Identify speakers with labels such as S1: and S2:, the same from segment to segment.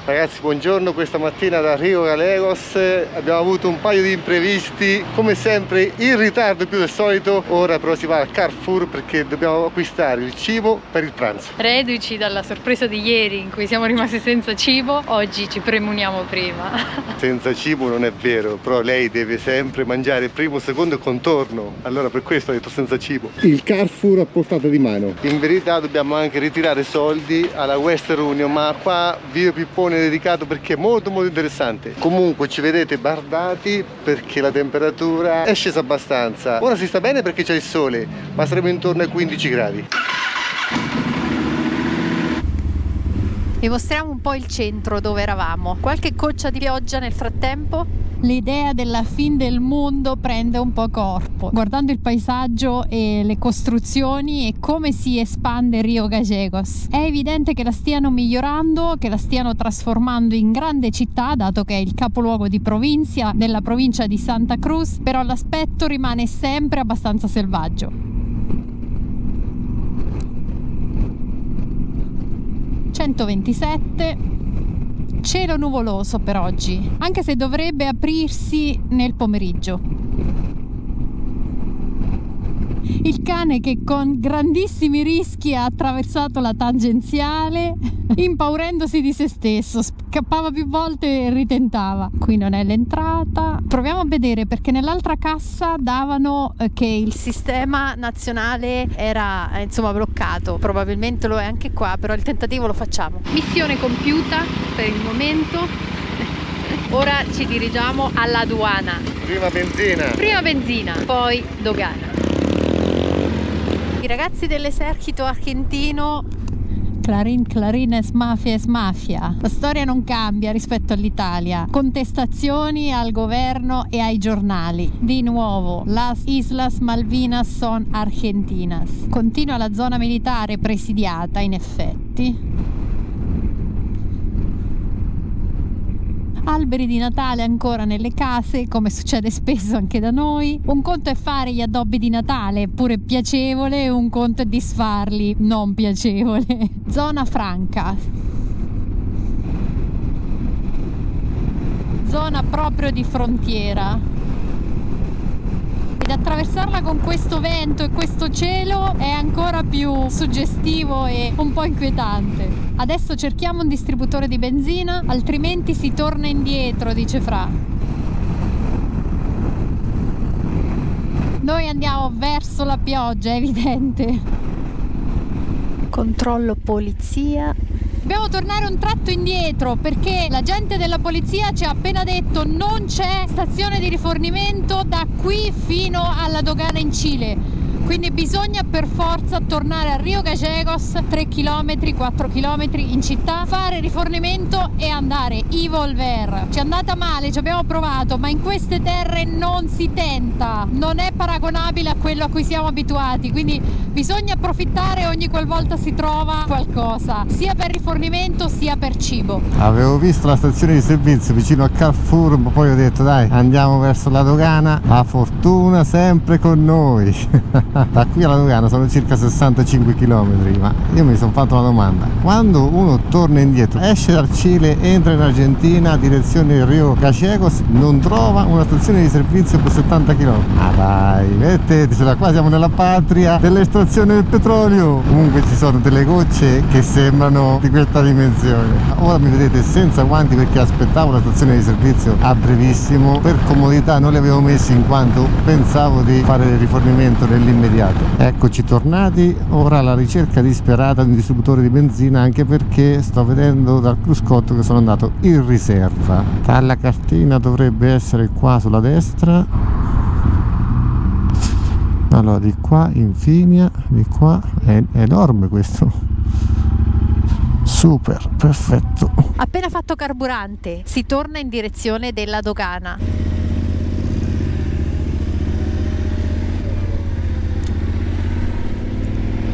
S1: Ragazzi, buongiorno. Questa mattina da Rio Gallegos abbiamo avuto un paio di imprevisti, come sempre in ritardo più del solito. Ora però si va al Carrefour perché dobbiamo acquistare il cibo per il pranzo.
S2: Reduci dalla sorpresa di ieri in cui siamo rimasti senza cibo, oggi ci premuniamo prima.
S1: Senza cibo non è vero, però lei deve sempre mangiare primo, secondo e contorno. Allora per questo ho detto senza cibo. Il Carrefour a portata di mano. In verità dobbiamo anche ritirare soldi alla Western Union, ma qua Vio Pippone dedicato perché è molto interessante. Comunque ci vedete bardati perché la temperatura è scesa abbastanza. Ora si sta bene perché c'è il sole, ma saremo intorno ai 15 gradi.
S2: Vi mostriamo un po' il centro dove eravamo. Qualche goccia di pioggia nel frattempo. L'idea della fine del mondo prende un po' corpo. Guardando il paesaggio e le costruzioni e come si espande Rio Gallegos, è evidente che la stiano migliorando, che la stiano trasformando in grande città, dato che è il capoluogo di provincia della provincia di Santa Cruz, però l'aspetto rimane sempre abbastanza selvaggio. 127, cielo nuvoloso per oggi, anche se dovrebbe aprirsi nel pomeriggio. Il cane che con grandissimi rischi ha attraversato la tangenziale, impaurendosi di se stesso, scappava più volte e ritentava. Qui non è l'entrata. Proviamo a vedere, perché nell'altra cassa davano che il sistema nazionale era bloccato. Probabilmente lo è anche qua, però il tentativo lo facciamo. Missione compiuta per il momento. Ora ci dirigiamo all'aduana. Prima benzina, poi dogana. I ragazzi dell'esercito argentino, Clarín es mafia. La storia non cambia rispetto all'Italia. Contestazioni al governo e ai giornali. Di nuovo, las Islas Malvinas son argentinas. Continua la zona militare presidiata, in effetti. Alberi di Natale ancora nelle case, come succede spesso anche da noi. Un conto è fare gli addobbi di Natale, pure piacevole, un conto è disfarli, non piacevole. Zona franca. Zona proprio di frontiera. Ed attraversarla con questo vento e questo cielo è ancora più suggestivo e un po' inquietante. Adesso cerchiamo un distributore di benzina, altrimenti si torna indietro, dice Fra. Noi andiamo verso la pioggia, è evidente. Controllo polizia. Dobbiamo tornare un tratto indietro perché la gente della polizia ci ha appena detto non c'è stazione di rifornimento da qui fino alla dogana in Cile. Quindi bisogna per forza tornare a Rio Gallegos, 3 km, 4 km in città, fare rifornimento e andare, y volver. Ci è andata male, ci abbiamo provato, ma in queste terre non si tenta, non è paragonabile a quello a cui siamo abituati, quindi bisogna approfittare ogni qualvolta si trova qualcosa, sia per rifornimento sia per cibo.
S1: Avevo visto la stazione di servizio vicino a Carrefour, ma poi ho detto dai, andiamo verso la dogana, la fortuna sempre con noi. Da qui alla dogana sono circa 65 km, ma io mi sono fatto una domanda: quando uno torna indietro, esce dal Cile, entra in Argentina, direzione Rio Gallegos, non trova una stazione di servizio per 70 km? Ah dai, mettetecela, qua siamo nella patria dell'estrazione del petrolio. Comunque ci sono delle gocce che sembrano di questa dimensione. Ora mi vedete senza guanti perché aspettavo la stazione di servizio a brevissimo. Per comodità non li avevo messi in quanto pensavo di fare il rifornimento nell'immediato. Eccoci tornati, ora alla ricerca disperata di un distributore di benzina, anche perché sto vedendo dal cruscotto che sono andato in riserva. Talla cartina dovrebbe essere qua sulla destra. Allora di qua Infinia, di qua è enorme questo. Super, perfetto.
S2: Appena fatto carburante, si torna in direzione della dogana.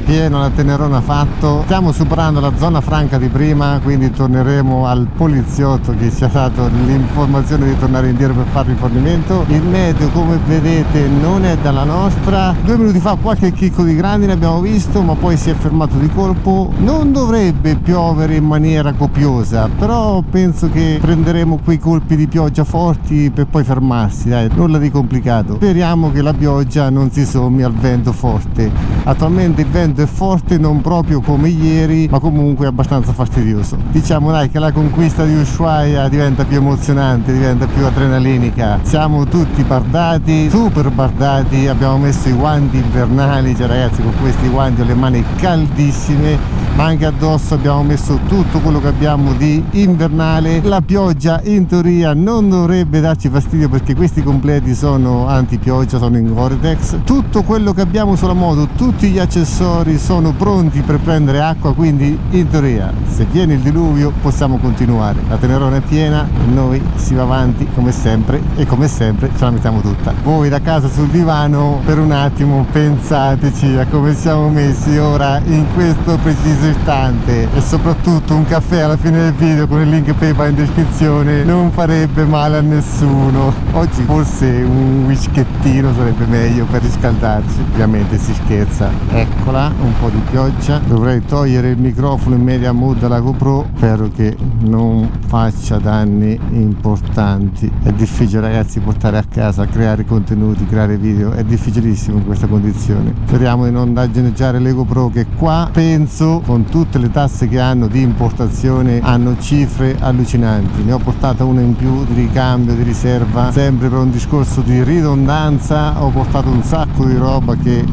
S1: pieno, la Tenerona fatto. Stiamo superando la zona franca di prima, quindi torneremo al poliziotto che ci ha dato l'informazione di tornare indietro per fare rifornimento. Il meteo, come vedete, non è dalla nostra. 2 minuti fa qualche chicco di grandine abbiamo visto, ma poi si è fermato di colpo. Non dovrebbe piovere in maniera copiosa, però penso che prenderemo quei colpi di pioggia forti per poi fermarsi, dai, nulla di complicato. Speriamo che la pioggia non si sommi al vento forte. Attualmente il vento è forte, non proprio come ieri, ma comunque abbastanza fastidioso. Diciamo dai che la conquista di Ushuaia diventa più emozionante, diventa più adrenalinica. Siamo tutti bardati, super bardati, abbiamo messo i guanti invernali, cioè ragazzi, con questi guanti ho le mani caldissime, ma anche addosso abbiamo messo tutto quello che abbiamo di invernale. La pioggia in teoria non dovrebbe darci fastidio perché questi completi sono anti-pioggia, sono in Gore-Tex. Tutto quello che abbiamo sulla moto, tutti gli accessori sono pronti per prendere acqua, quindi in teoria se viene il diluvio possiamo continuare. La Tenerona è piena e noi si va avanti come sempre, e come sempre ce la mettiamo tutta. Voi da casa sul divano per un attimo pensateci a come siamo messi ora in questo preciso istante, e soprattutto un caffè alla fine del video con il link PayPal in descrizione non farebbe male a nessuno. Oggi forse un whischettino sarebbe meglio per riscaldarci, ovviamente si scherza. Eccola, un po' di pioggia. Dovrei togliere il microfono in media mood dalla GoPro, spero che non faccia danni importanti. È difficile ragazzi portare a casa, creare contenuti, creare video, è difficilissimo in questa condizione. Speriamo di non danneggiare le GoPro, che qua penso con tutte le tasse che hanno di importazione hanno cifre allucinanti. Ne ho portata una in più di ricambio, di riserva, sempre per un discorso di ridondanza. Ho portato un sacco di roba che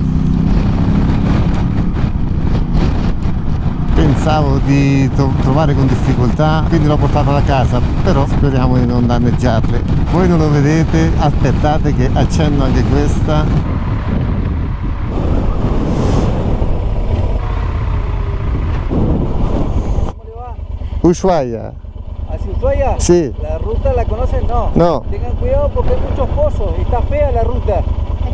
S1: pensavo di trovare con difficoltà, quindi l'ho portata da casa, però speriamo di non danneggiarle. Voi non lo vedete, aspettate che accendo anche questa. Ushuaia.
S3: ¿Hacia Ushuaia?
S1: Sí.
S3: ¿La ruta la conocen? No.
S1: No.
S3: Tengan cuidado porque hay muchos pozos, está fea la ruta.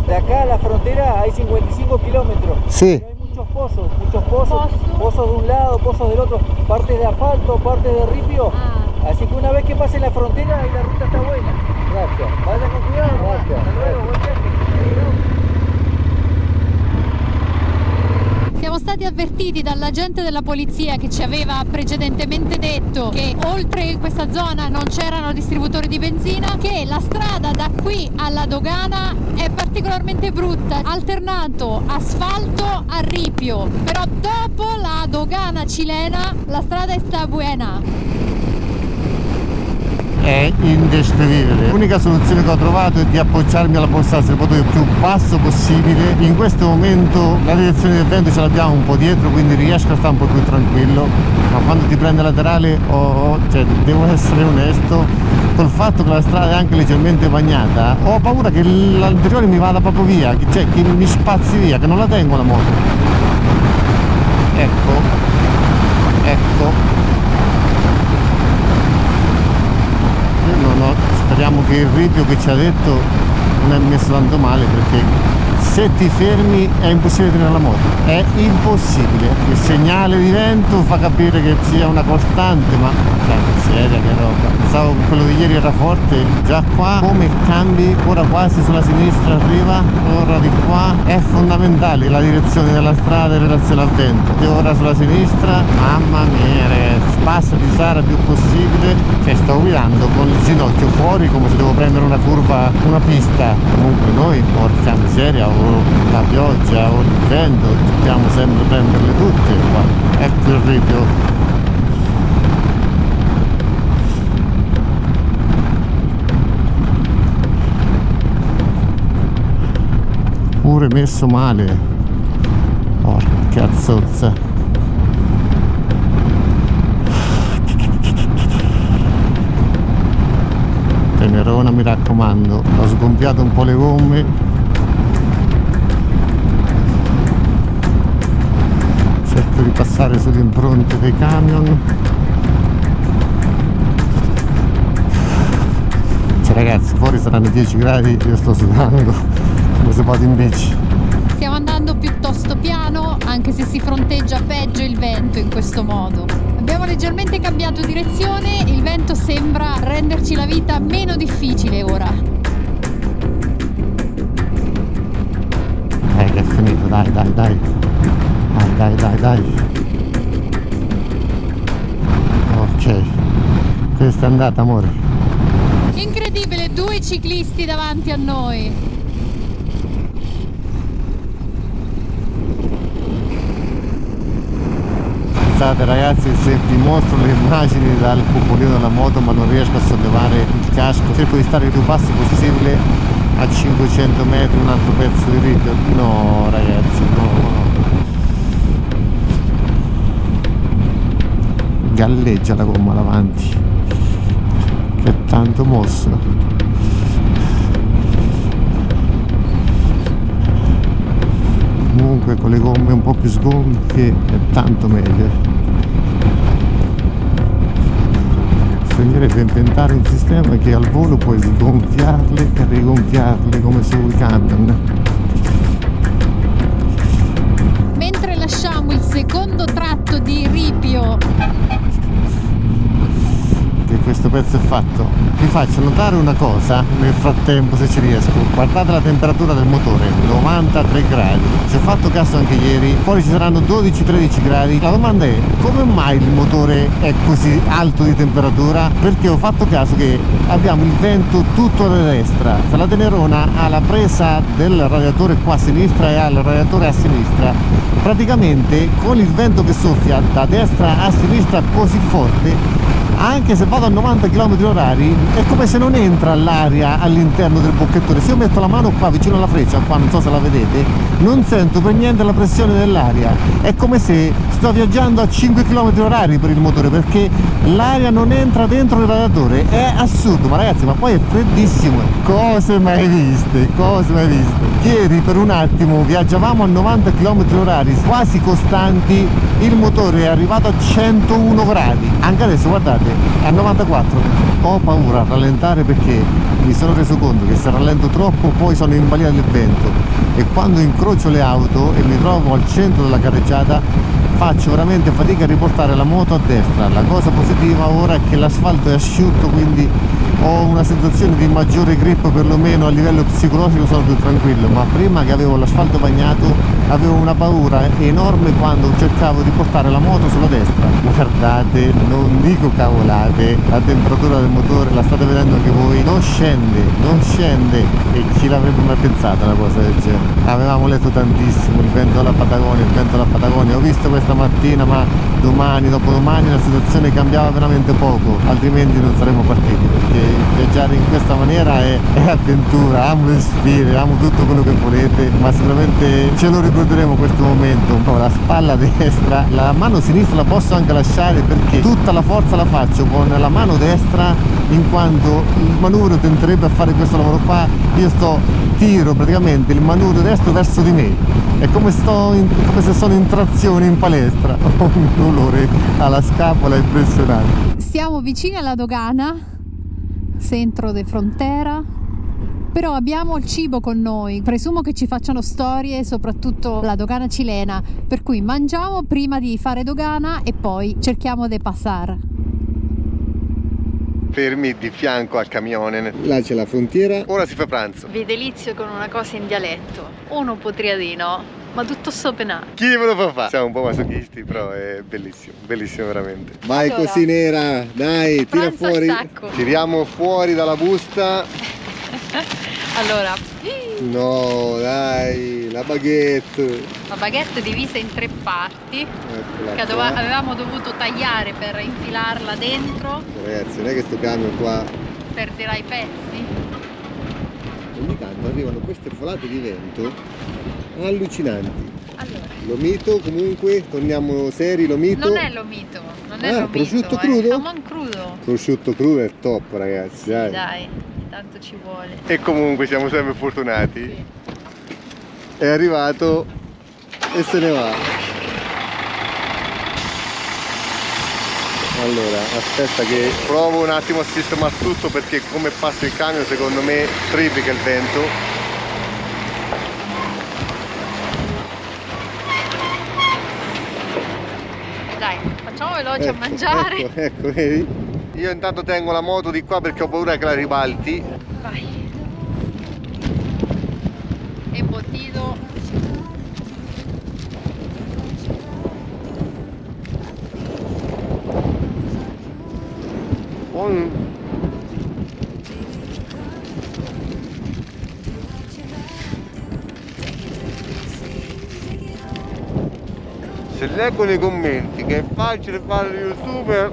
S3: De acá a la frontera hay 55 kilómetros.
S1: Sí.
S3: Pero hay muchos pozos, pozos de un lado, pozos del otro, partes de asfalto, partes de ripio. Así que una vez que pasen la frontera, ahí la ruta está buena. Gracias. Vayan con cuidado. Gracias. Hasta luego, buen viaje.
S2: Siamo stati avvertiti dall'agente della polizia che ci aveva precedentemente detto che oltre questa zona non c'erano distributori di benzina, che la strada da qui alla dogana è particolarmente brutta, alternato asfalto a ripio, però dopo la dogana cilena la strada sta buena.
S1: È indescrivibile. L'unica soluzione che ho trovato è di appoggiarmi alla polstra del serbatoio più basso possibile. In questo momento la direzione del vento ce l'abbiamo un po' dietro, quindi riesco a stare un po' più tranquillo, ma quando ti prende laterale cioè, devo essere onesto, col fatto che la strada è anche leggermente bagnata ho paura che l'anteriore mi vada proprio via, cioè che mi spazzi via, che non la tengo la moto. Ecco. Speriamo che il ripio che ci ha detto non è messo tanto male, perché se ti fermi è impossibile tenere la moto, è impossibile. Il segnale di vento fa capire che sia una costante, ma seria che roba. Pensavo che quello di ieri era forte, già qua come cambi, ora quasi sulla sinistra arriva, ora di qua. È fondamentale la direzione della strada in relazione al vento. E ora sulla sinistra, mamma mia ragazzi, passa di Sara più possibile, cioè sto guidando con il ginocchio fuori come se devo prendere una curva, una pista. Comunque noi, porca miseria, o la pioggia o il vento, dobbiamo sempre prenderle tutte qua. Ecco il ripio. Pure messo male, porca zozza. Tenerona, mi raccomando. Ho sgonfiato un po' le gomme, cerco di passare sulle impronte dei camion. Cioè ragazzi, fuori saranno 10 gradi, io sto sudando come se vado in bici.
S2: Stiamo andando piuttosto piano, anche anche se si fronteggia peggio il vento in questo modo. Abbiamo leggermente cambiato direzione, il vento sembra renderci la vita meno difficile ora.
S1: Che è finito, dai. Ok, questa è andata, amore.
S2: Incredibile, 2 ciclisti davanti a noi.
S1: Scusate ragazzi se vi mostro le immagini dal cupolino della moto, ma non riesco a sollevare il casco. Cerco di stare il più basso possibile, a 500 metri un altro pezzo di ripio. No ragazzi, no. Galleggia la gomma davanti, che è tanto mosso. Comunque con le gomme un po' più sgonfie è tanto meglio. Bisognerebbe inventare un sistema che al volo puoi sgonfiarle e rigonfiarle come sui camion.
S2: Mentre lasciamo il secondo tratto di ripio,
S1: Che questo pezzo è fatto. Vi faccio notare una cosa nel frattempo, se ci riesco. Guardate la temperatura del motore, 93 gradi. Ci ho fatto caso anche ieri, fuori ci saranno 12-13 gradi. La domanda è: come mai il motore è così alto di temperatura? Perché ho fatto caso che abbiamo il vento tutto alla destra. La Tenerona ha la presa del radiatore qua a sinistra e ha il radiatore a sinistra. Praticamente con il vento che soffia da destra a sinistra così forte, anche se vado a 90 km/h, è come se non entra l'aria all'interno del bocchettone. Se io metto la mano qua vicino alla freccia, qua non so se la vedete, non sento per niente la pressione dell'aria. È come se sto viaggiando a 5 km/h per il motore, perché l'aria non entra dentro il radiatore. È assurdo, ma ragazzi, ma poi è freddissimo. Cose mai viste. Ieri per un attimo viaggiavamo a 90 km/h, quasi costanti, il motore è arrivato a 101 gradi. Anche adesso guardate, a 94. Ho paura a rallentare perché mi sono reso conto che se rallento troppo poi sono in balia del vento, e quando incrocio le auto e mi trovo al centro della carreggiata faccio veramente fatica a riportare la moto a destra. La cosa positiva ora è che l'asfalto è asciutto, quindi ho una sensazione di maggiore grip, perlomeno a livello psicologico sono più tranquillo, ma prima che avevo l'asfalto bagnato avevo una paura enorme quando cercavo di portare la moto sulla destra. Guardate, non dico cavolate, la temperatura del motore, la state vedendo anche voi, non scende, e chi l'avrebbe mai pensato una cosa del genere? Avevamo letto tantissimo il vento della Patagonia, ho visto questa mattina, ma domani, dopodomani la situazione cambiava veramente poco, altrimenti non saremmo partiti, perché viaggiare in questa maniera è avventura, amo le sfide, amo tutto quello che volete, ma sicuramente ce lo ricorderemo questo momento. Un po' la spalla destra, la mano sinistra la posso anche lasciare perché tutta la forza la faccio con la mano destra, in quanto il manubrio tenterebbe a fare questo lavoro qua, io tiro praticamente il manubrio destro verso di me, è come se sono in trazione in palestra. Ho un dolore alla scapola impressionante.
S2: siamo vicini alla dogana, centro de frontera, però abbiamo il cibo con noi, presumo che ci facciano storie, soprattutto la dogana cilena, per cui mangiamo prima di fare dogana e poi cerchiamo di passare.
S1: Fermi di fianco al camione, là c'è la frontiera, ora si fa pranzo.
S2: Vi delizio con una cosa in dialetto, uno potrebbe dire no, ma tutto sto penà.
S1: Chi me lo fa fare? Siamo un po' masochisti, però è bellissimo, bellissimo veramente. Vai
S2: allora,
S1: cosinera, dai, tira fuori. Tiriamo fuori dalla busta.
S2: Allora,
S1: no, dai, la baguette.
S2: la baguette è divisa in 3 parti,
S1: Eccola
S2: che
S1: qua.
S2: avevamo dovuto tagliare per infilarla dentro.
S1: Ragazzi, non è che sto camion qua,
S2: Perderà i pezzi.
S1: ogni tanto arrivano queste folate di vento allucinanti.
S2: Allora,
S1: L'omito comunque, torniamo seri, l'omito.
S2: non è l'omito, non è l'omito,
S1: prosciutto
S2: è
S1: crudo?
S2: jamon crudo.
S1: Prosciutto crudo è top, ragazzi, dai.
S2: Dai, tanto ci vuole.
S1: E comunque siamo sempre fortunati.
S2: Sì.
S1: È arrivato e se ne va. Allora, aspetta che provo un attimo a sistemare tutto, perché come passa il camion secondo me triplica il vento.
S2: veloci a mangiare.
S1: Ecco, vedi? Io intanto tengo la moto di qua perché ho paura che la ribalti.
S2: Vai. Embottido.
S1: Se leggo nei commenti che è facile fare youtuber,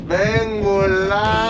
S1: vengo là.